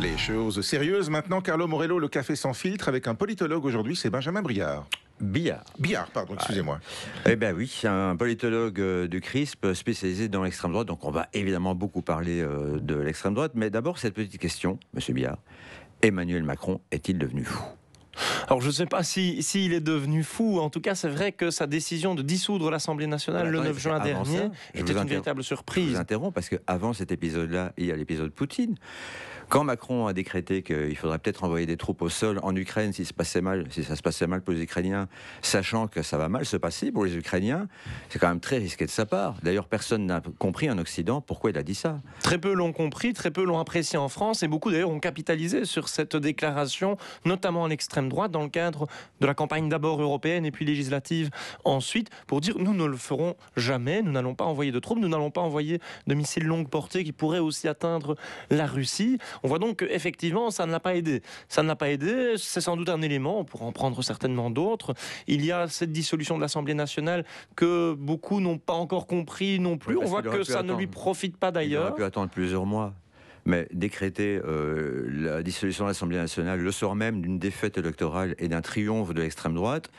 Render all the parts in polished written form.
Les choses sérieuses maintenant, Carlo Morello, le café sans filtre avec un politologue aujourd'hui, c'est Benjamin Briard. Billard, pardon, excusez-moi. Eh bien oui, un politologue du CRISP spécialisé dans l'extrême droite, donc on va évidemment beaucoup parler de l'extrême droite, mais d'abord cette petite question, monsieur Billard, Emmanuel Macron est-il devenu fou ? Alors je ne sais pas s'il est devenu fou, en tout cas c'est vrai que sa décision de dissoudre l'Assemblée nationale le 9 juin dernier était une véritable surprise. Je vous interromps parce qu'avant cet épisode-là, il y a l'épisode Poutine. Quand Macron a décrété qu'il faudrait peut-être envoyer des troupes au sol en Ukraine si ça se passait mal pour les Ukrainiens, sachant que ça va mal se passer pour les Ukrainiens, c'est quand même très risqué de sa part. D'ailleurs, personne n'a compris en Occident pourquoi il a dit ça. Très peu l'ont compris, très peu l'ont apprécié en France, et beaucoup d'ailleurs ont capitalisé sur cette déclaration, notamment en extrême droite, dans le cadre de la campagne d'abord européenne et puis législative ensuite, pour dire nous ne le ferons jamais, nous n'allons pas envoyer de troupes, nous n'allons pas envoyer de missiles longue portée qui pourraient aussi atteindre la Russie. On voit donc qu'effectivement, ça ne l'a pas aidé. Ça ne l'a pas aidé, c'est sans doute un élément, on pourra en prendre certainement d'autres. Il y a cette dissolution de l'Assemblée nationale que beaucoup n'ont pas encore compris non plus. On voit que ça ne lui profite pas d'ailleurs. Il aurait pu attendre plusieurs mois. Mais décréter la dissolution de l'Assemblée nationale le soir même d'une défaite électorale et d'un triomphe de l'extrême droite,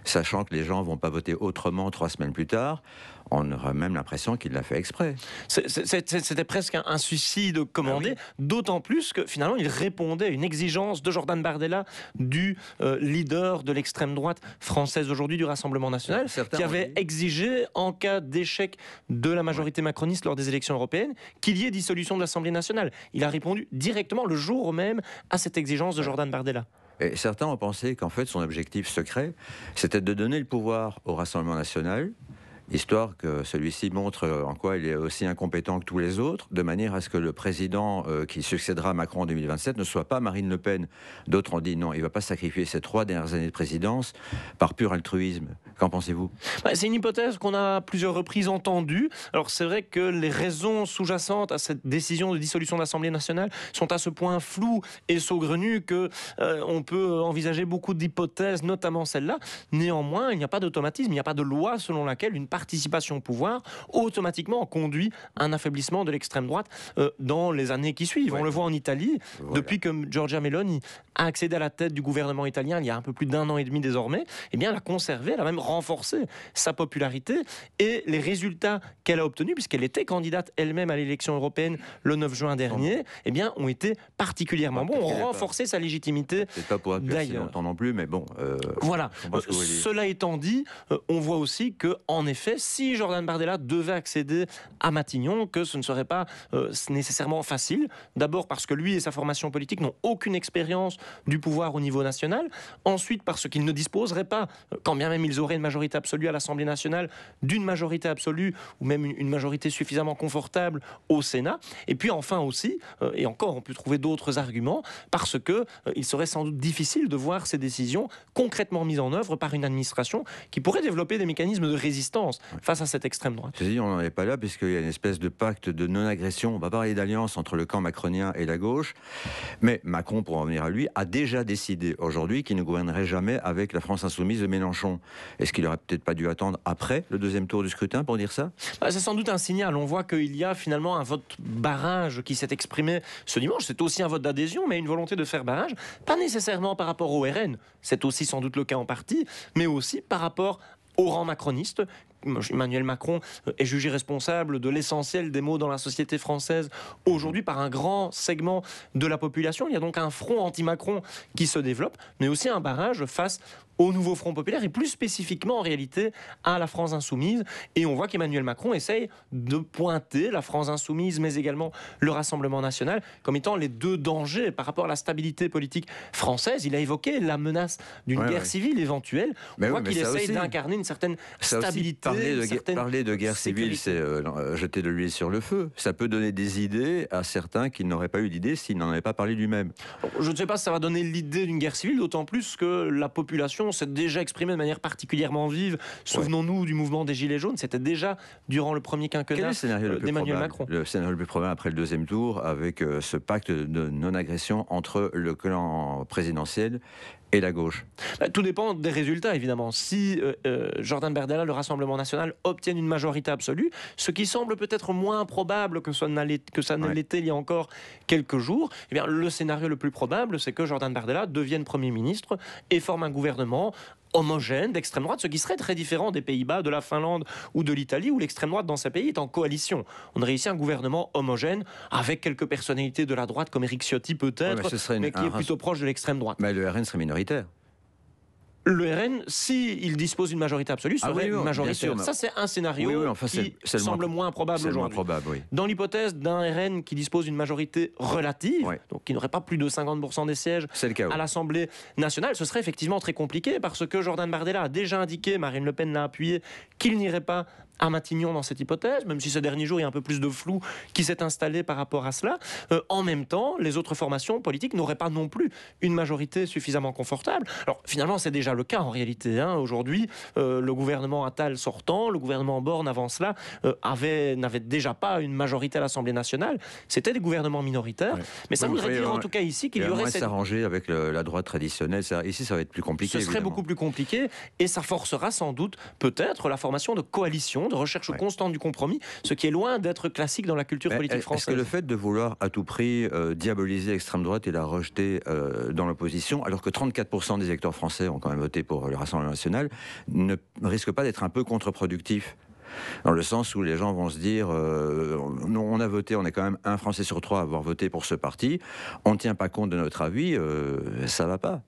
sachant que les gens ne vont pas voter autrement 3 semaines plus tard, on aura même l'impression qu'il l'a fait exprès. C'était presque un suicide commandé, d'autant plus que finalement il répondait à une exigence de Jordan Bardella, du leader de l'extrême droite française aujourd'hui du Rassemblement national, qui avait exigé, en cas d'échec de la majorité macroniste lors des élections européennes, qu'il y ait dissolution de l'Assemblée nationale. Il a répondu directement le jour même à cette exigence de Jordan Bardella. Et certains ont pensé qu'en fait son objectif secret, c'était de donner le pouvoir au Rassemblement national, histoire que celui-ci montre en quoi il est aussi incompétent que tous les autres, de manière à ce que le président qui succédera à Macron en 2027 ne soit pas Marine Le Pen. D'autres ont dit non, il ne va pas sacrifier ces 3 dernières années de présidence par pur altruisme. Qu'en pensez-vous ? C'est une hypothèse qu'on a à plusieurs reprises entendue. Alors c'est vrai que les raisons sous-jacentes à cette décision de dissolution de l'Assemblée nationale sont à ce point floues et saugrenues qu'on peut envisager beaucoup d'hypothèses, notamment celle-là. Néanmoins, il n'y a pas d'automatisme, il n'y a pas de loi selon laquelle une participation au pouvoir automatiquement conduit à un affaiblissement de l'extrême droite dans les années qui suivent. On le voit en Italie, depuis que Giorgia Meloni a accédé à la tête du gouvernement italien il y a un peu plus d'1 an et demi désormais, eh bien, elle a conservé, elle a même renforcé sa popularité et les résultats qu'elle a obtenus, puisqu'elle était candidate elle-même à l'élection européenne le 9 juin dernier, eh bien, ont été particulièrement bons, ont renforcé sa légitimité. C'est pas pour appuyer assez longtemps non plus, mais bon. Voilà. Cela étant dit, on voit aussi que, en effet, si Jordan Bardella devait accéder à Matignon, que ce ne serait pas nécessairement facile. D'abord parce que lui et sa formation politique n'ont aucune expérience du pouvoir au niveau national. Ensuite parce qu'ils ne disposeraient pas, quand bien même ils auraient une majorité absolue à l'Assemblée nationale, d'une majorité absolue ou même une majorité suffisamment confortable au Sénat. Et puis enfin aussi, et encore on peut trouver d'autres arguments, parce que il serait sans doute difficile de voir ces décisions concrètement mises en œuvre par une administration qui pourrait développer des mécanismes de résistance face à cette extrême droite. Je dis, on n'en est pas là, puisqu'il y a une espèce de pacte de non-agression. On va parler d'alliance entre le camp macronien et la gauche. Mais Macron, pour en venir à lui, a déjà décidé aujourd'hui qu'il ne gouvernerait jamais avec la France insoumise de Mélenchon. Est-ce qu'il n'aurait peut-être pas dû attendre après le 2e tour du scrutin pour dire ça ? C'est sans doute un signal. On voit qu'il y a finalement un vote barrage qui s'est exprimé ce dimanche. C'est aussi un vote d'adhésion, mais une volonté de faire barrage. Pas nécessairement par rapport au RN. C'est aussi sans doute le cas en partie, mais aussi par rapport au rang macroniste. Emmanuel Macron est jugé responsable de l'essentiel des maux dans la société française aujourd'hui par un grand segment de la population. Il y a donc un front anti-Macron qui se développe, mais aussi un barrage face au nouveau Front populaire et plus spécifiquement en réalité à la France insoumise. Et on voit qu'Emmanuel Macron essaye de pointer la France insoumise mais également le Rassemblement national comme étant les 2 dangers par rapport à la stabilité politique française. Il a évoqué la menace d'une guerre civile éventuelle. On voit qu'il essaye d'incarner une certaine stabilité. Parler de guerre civile, c'est jeter de l'huile sur le feu. Ça peut donner des idées à certains qui n'auraient pas eu d'idées s'il n'en avait pas parlé lui-même. Je ne sais pas si ça va donner l'idée d'une guerre civile, d'autant plus que la population opposition s'est déjà exprimée de manière particulièrement vive. Souvenons-nous du mouvement des Gilets jaunes, c'était déjà durant le premier quinquennat d'Emmanuel Macron. Le scénario le plus probable après le deuxième tour, avec ce pacte de non-agression entre le clan présidentiel et la gauche. Tout dépend des résultats, évidemment. Si Jordan Bardella, le Rassemblement national, obtiennent une majorité absolue, ce qui semble peut-être moins probable que ça ne l'était il y a encore quelques jours, eh bien, le scénario le plus probable, c'est que Jordan Bardella devienne Premier ministre et forme un gouvernement homogène d'extrême droite, ce qui serait très différent des Pays-Bas, de la Finlande ou de l'Italie, où l'extrême droite dans ces pays est en coalition. On aurait ici un gouvernement homogène, avec quelques personnalités de la droite, comme Éric Ciotti peut-être, mais qui est plutôt proche de l'extrême droite. Mais le RN serait minoritaire. Le RN, s'il dispose d'une majorité absolue, serait majoritaire. Ça, c'est un scénario qui semble moins probable aujourd'hui. Dans l'hypothèse d'un RN qui dispose d'une majorité relative, donc qui n'aurait pas plus de 50% des sièges à l'Assemblée nationale, ce serait effectivement très compliqué, parce que Jordan Bardella a déjà indiqué, Marine Le Pen l'a appuyé, qu'il n'irait pas à Matignon dans cette hypothèse, même si ces derniers jours il y a un peu plus de flou qui s'est installé par rapport à cela. En même temps, les autres formations politiques n'auraient pas non plus une majorité suffisamment confortable. Alors finalement, c'est déjà le cas en réalité. Aujourd'hui, le gouvernement Attal sortant, le gouvernement Borne avant cela, n'avait déjà pas une majorité à l'Assemblée nationale. C'était des gouvernements minoritaires. Mais ça voudrait dire en tout cas ici qu'il y aurait s'arranger avec la droite traditionnelle. Ici, ça va être plus compliqué. Ce serait beaucoup plus compliqué et ça forcera sans doute peut-être la formation de coalitions, de recherche constante du compromis, ce qui est loin d'être classique dans la culture politique française. Est-ce que le fait de vouloir à tout prix diaboliser l'extrême droite et la rejeter dans l'opposition, alors que 34% des électeurs français ont quand même voté pour le Rassemblement national, ne risque pas d'être un peu contre-productif ? Dans le sens où les gens vont se dire on a voté, on est quand même 1 Français sur 3 à avoir voté pour ce parti, on ne tient pas compte de notre avis, ça va pas.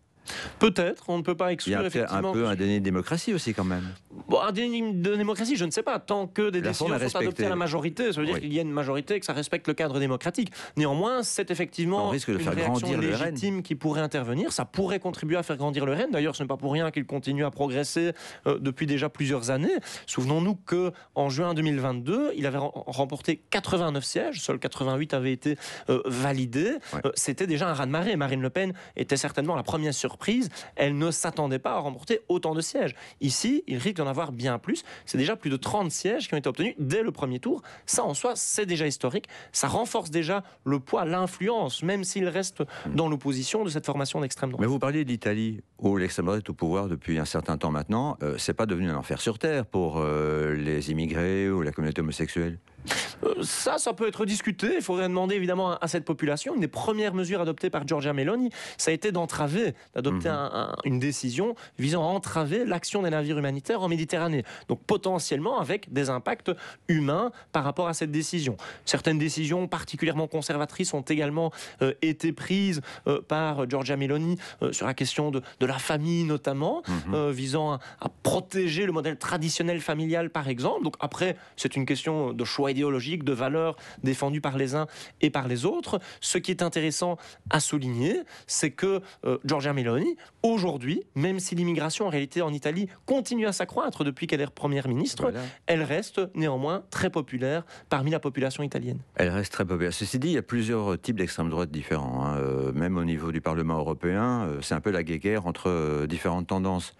Peut-être, on ne peut pas exclure effectivement. Il y a un peu un déni de démocratie aussi quand même. Bon, un déni de démocratie, je ne sais pas. Tant que des décisions sont adoptées à la majorité, ça veut dire qu'il y a une majorité et que ça respecte le cadre démocratique. Néanmoins, c'est effectivement une réaction légitime qui pourrait intervenir. Ça pourrait contribuer à faire grandir le RN. D'ailleurs, ce n'est pas pour rien qu'il continue à progresser depuis déjà plusieurs années. Souvenons-nous qu'en juin 2022, il avait remporté 89 sièges. Seuls 88 avaient été validés. C'était déjà un raz-de-marée. Marine Le Pen était certainement la première surprise. Elle ne s'attendait pas à remporter autant de sièges. Ici, il risque d'en avoir bien plus. C'est déjà plus de 30 sièges qui ont été obtenus dès le premier tour. Ça, en soi, c'est déjà historique. Ça renforce déjà le poids, l'influence, même s'il reste dans l'opposition de cette formation d'extrême droite. Mais vous parliez de l'Italie, où l'extrême droite est au pouvoir depuis un certain temps maintenant. C'est pas devenu un enfer sur terre pour les immigrés ou la communauté homosexuelle ? Ça peut être discuté. Il faudrait demander évidemment à cette population. Une des premières mesures adoptées par Giorgia Meloni, ça a été d'adopter une décision visant à entraver l'action des navires humanitaires en Méditerranée. Donc potentiellement avec des impacts humains par rapport à cette décision. Certaines décisions particulièrement conservatrices ont également été prises par Giorgia Meloni sur la question de la famille notamment, visant à protéger le modèle traditionnel familial par exemple. Donc après, c'est une question de choix idéologique, de valeurs défendues par les uns et par les autres. Ce qui est intéressant à souligner, c'est que Giorgia Meloni, aujourd'hui, même si l'immigration en réalité en Italie continue à s'accroître depuis qu'elle est première ministre, elle reste néanmoins très populaire parmi la population italienne. Elle reste très populaire. Ceci dit, il y a plusieurs types d'extrême droite différents. Même au niveau du Parlement européen, c'est un peu la guéguerre entre différentes tendances.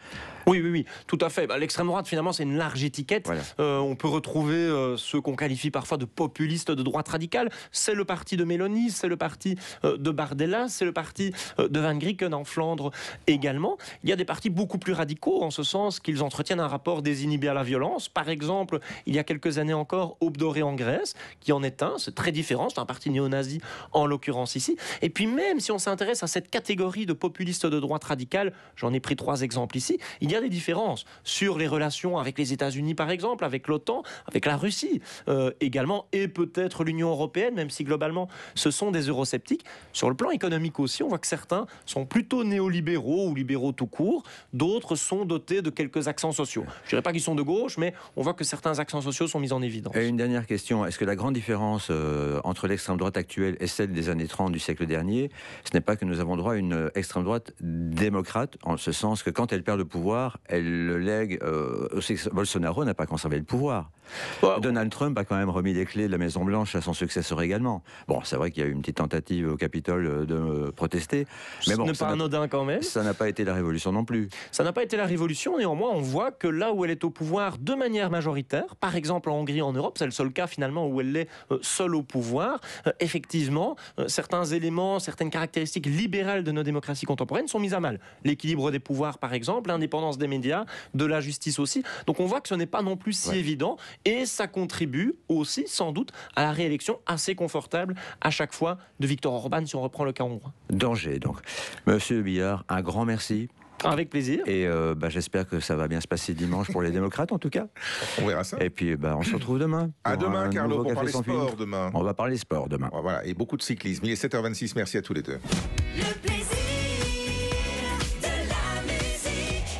Oui, tout à fait. L'extrême droite, finalement, c'est une large étiquette. On peut retrouver ceux qu'on qualifie parfois de populistes de droite radicale. C'est le parti de Meloni, c'est le parti de Bardella, c'est le parti de Van Grieken en Flandre également. Il y a des partis beaucoup plus radicaux, en ce sens qu'ils entretiennent un rapport désinhibé à la violence. Par exemple, il y a quelques années encore, Aube dorée en Grèce, qui en est un. C'est très différent, c'est un parti néo-nazi en l'occurrence ici. Et puis même si on s'intéresse à cette catégorie de populistes de droite radicale, j'en ai pris 3 exemples ici, il y a des différences sur les relations avec les États-Unis par exemple, avec l'OTAN, avec la Russie également, et peut-être l'Union européenne, même si globalement ce sont des eurosceptiques. Sur le plan économique aussi, on voit que certains sont plutôt néolibéraux ou libéraux tout court, d'autres sont dotés de quelques accents sociaux. Je ne dirais pas qu'ils sont de gauche, mais on voit que certains accents sociaux sont mis en évidence. Et une dernière question, est-ce que la grande différence entre l'extrême droite actuelle et celle des années 30 du siècle dernier, ce n'est pas que nous avons droit à une extrême droite démocrate, en ce sens que quand elle perd le pouvoir, elle le lègue. Bolsonaro n'a pas conservé le pouvoir. Donald Trump a quand même remis les clés de la Maison-Blanche à son successeur également. Bon, c'est vrai qu'il y a eu une petite tentative au Capitole de protester. Mais bon, ce n'est pas anodin quand même. Ça n'a pas été la révolution non plus. Ça n'a pas été la révolution, néanmoins on voit que là où elle est au pouvoir de manière majoritaire, par exemple en Hongrie, en Europe, c'est le seul cas finalement où elle est seule au pouvoir, effectivement, certains éléments, certaines caractéristiques libérales de nos démocraties contemporaines sont mises à mal. L'équilibre des pouvoirs par exemple, l'indépendance des médias, de la justice aussi. Donc on voit que ce n'est pas non plus si évident et ça contribue aussi sans doute à la réélection assez confortable à chaque fois de Viktor Orban si on reprend le cas hongrois. Danger donc. Monsieur Billard, un grand merci. Avec plaisir. Et j'espère que ça va bien se passer dimanche pour les démocrates en tout cas. On verra ça. Et puis on se retrouve demain. À demain Carlo, pour parler sport demain. On va parler sport demain. Voilà, et beaucoup de cyclisme. Il est 7h26, merci à tous les deux. Le plaisir.